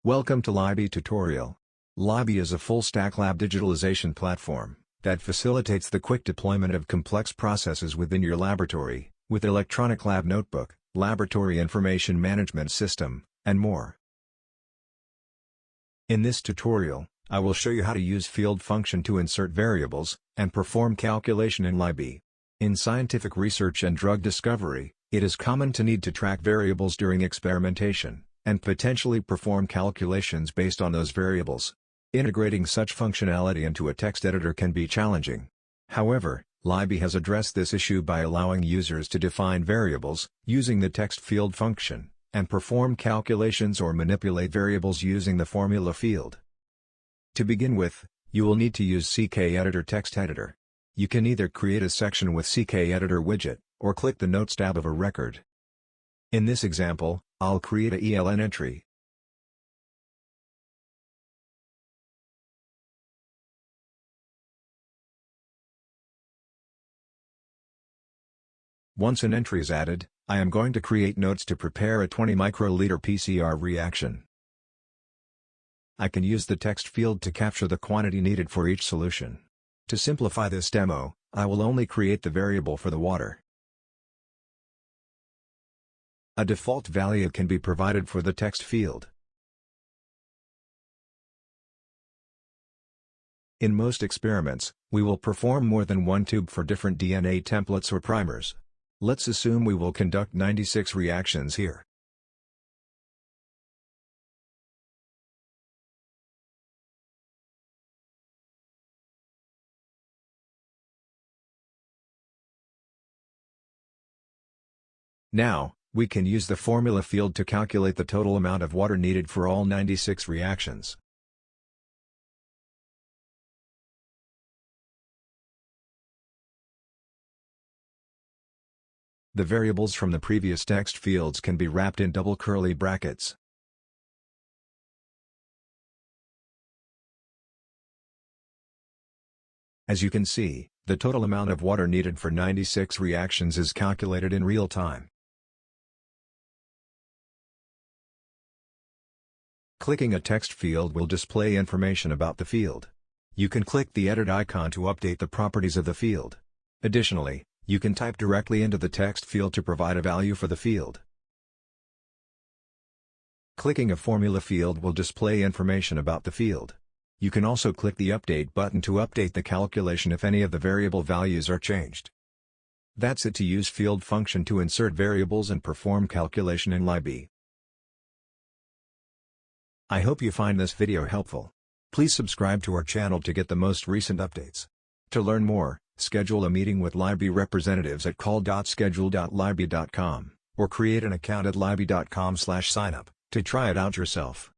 Welcome to Labii tutorial. Labii is a full-stack lab digitalization platform that facilitates the quick deployment of complex processes within your laboratory, with electronic lab notebook, laboratory information management system, and more. In this tutorial, I will show you how to use field function to insert variables, and perform calculation in Labii. In scientific research and drug discovery, it is common to need to track variables during experimentation, and potentially perform calculations based on those variables. Integrating such functionality into a text editor can be challenging. However, Labii has addressed this issue by allowing users to define variables, using the text field function, and perform calculations or manipulate variables using the formula field. To begin with, you will need to use CKEditor text editor. You can either create a section with CKEditor widget, or click the Notes tab of a record. In this example, I'll create a ELN entry. Once an entry is added, I am going to create notes to prepare a 20 microliter PCR reaction. I can use the text field to capture the quantity needed for each solution. To simplify this demo, I will only create the variable for the water. A default value can be provided for the text field. In most experiments, we will perform more than one tube for different DNA templates or primers. Let's assume we will conduct 96 reactions here. Now, we can use the formula field to calculate the total amount of water needed for all 96 reactions. The variables from the previous text fields can be wrapped in double curly brackets. As you can see, the total amount of water needed for 96 reactions is calculated in real time. Clicking a text field will display information about the field. You can click the edit icon to update the properties of the field. Additionally, you can type directly into the text field to provide a value for the field. Clicking a formula field will display information about the field. You can also click the Update button to update the calculation if any of the variable values are changed. That's it to use field function to insert variables and perform calculation in Labii. I hope you find this video helpful. Please subscribe to our channel to get the most recent updates. To learn more, schedule a meeting with Labii representatives at call.schedule.labii.com, or create an account at labii.com/signup, to try it out yourself.